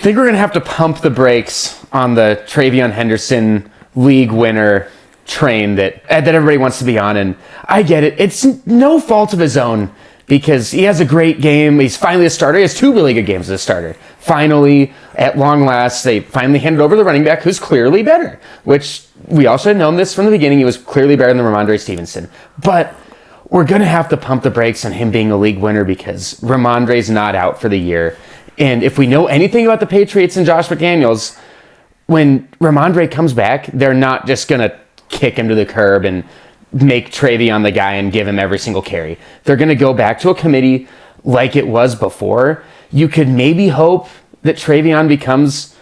think we're going to have to pump the brakes on the TreVeyon Henderson league winner train that everybody wants to be on. And I get it. It's no fault of his own because he has a great game. He's finally a starter. He has 2 really good games as a starter. Finally, at long last, they finally handed over the running back who's clearly better, which we also had known this from the beginning. He was clearly better than Ramondre Stevenson. But we're going to have to pump the brakes on him being a league winner because Ramondre's not out for the year. And if we know anything about the Patriots and Josh McDaniels, when Ramondre comes back, they're not just going to kick him to the curb and make TreVeyon the guy and give him every single carry. They're going to go back to a committee like it was before. You could maybe hope that TreVeyon becomes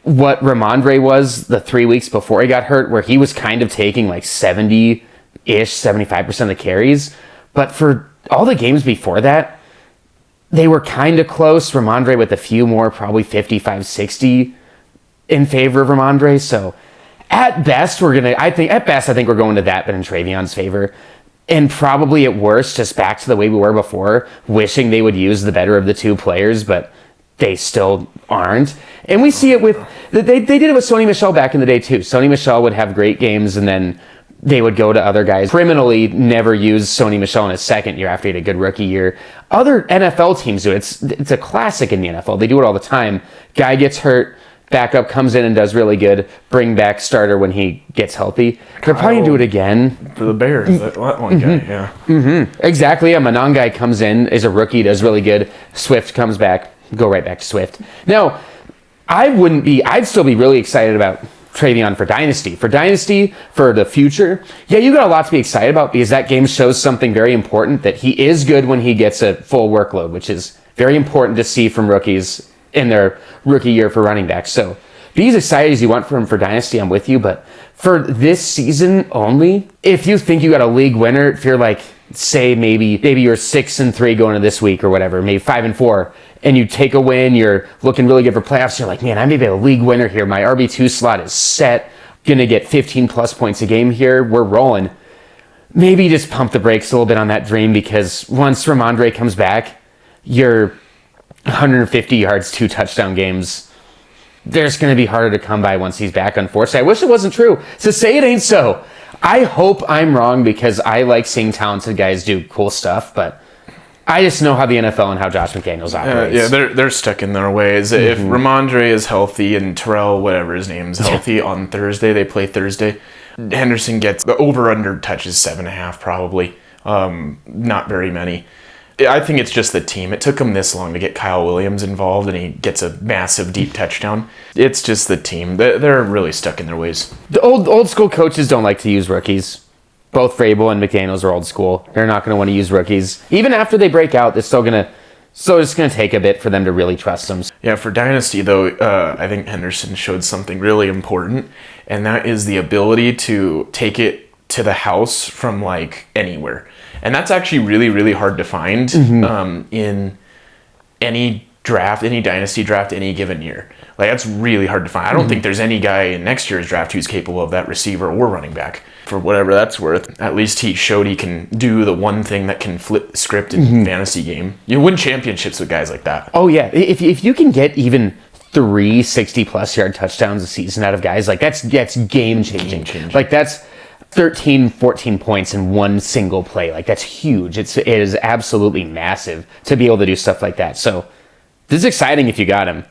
what Ramondre was the 3 weeks before he got hurt, where he was kind of taking like 70-ish, 75% of the carries. But for all the games before that, they were kind of close. Ramondre with a few more, probably 55, 60 in favor of Ramondre. So at best, I think we're going to that, but in TreVeyon's favor. And probably at worst, just back to the way we were before, wishing they would use the better of the 2 players, but they still aren't. And we see it with, they did it with Sony Michel back in the day too. Sony Michel would have great games and then they would go to other guys. Criminally never use Sony Michel in his second year after he had a good rookie year. Other NFL teams do it. It's a classic in the NFL. They do it all the time. Guy gets hurt, backup comes in and does really good. Bring back starter when he gets healthy. They're probably going to do it again. For the Bears, that one guy, yeah. Mm-hmm. Exactly. A Monangai comes in, is a rookie, does really good. Swift comes back, go right back to Swift. Now, I'd still be really excited about TreVeyon for Dynasty. For Dynasty, for the future, yeah, you got a lot to be excited about because that game shows something very important, that he is good when he gets a full workload, which is very important to see from rookies in their rookie year for running backs. So be as excited as you want for him for Dynasty, I'm with you, but for this season only, if you think you got a league winner, if you're like, say maybe you're 6-3 going into this week or whatever, maybe 5-4, and you take a win, you're looking really good for playoffs, you're like, man, I may be a league winner here. My RB2 slot is set. Gonna get 15 plus points a game here. We're rolling. Maybe just pump the brakes a little bit on that dream because once Ramondre comes back, your 150 yards, 2 touchdown games, there's going to be harder to come by once he's back, unfortunately. I wish it wasn't true. So say it ain't so. I hope I'm wrong because I like seeing talented guys do cool stuff, but I just know how the NFL and how Josh McDaniels operates. Yeah, they're stuck in their ways. Mm-hmm. If Ramondre is healthy and Terrell, whatever his name is, healthy on Thursday, they play Thursday, Henderson gets the over-under touches 7.5 probably. Not very many. I think it's just the team. It took him this long to get Kyle Williams involved, and he gets a massive deep touchdown. It's just the team. They're really stuck in their ways. The old school coaches don't like to use rookies. Both Vrabel and McDaniels are old school. They're not going to want to use rookies. Even after they break out, they're still it's going to take a bit for them to really trust them. Yeah, for Dynasty, though, I think Henderson showed something really important, and that is the ability to take it to the house from, like, anywhere. And that's actually really, really hard to find in any draft, any Dynasty draft, any given year. Like, that's really hard to find. I don't think there's any guy in next year's draft who's capable of that receiver or running back. For whatever that's worth, at least he showed he can do the one thing that can flip the script in fantasy game. You win championships with guys like that. Oh, yeah. If you can get even 3 60-plus yard touchdowns a season out of guys, like, that's game-changing. Like, that's 13, 14 points in one single play. Like, that's huge. It is absolutely massive to be able to do stuff like that. So this is exciting if you got him.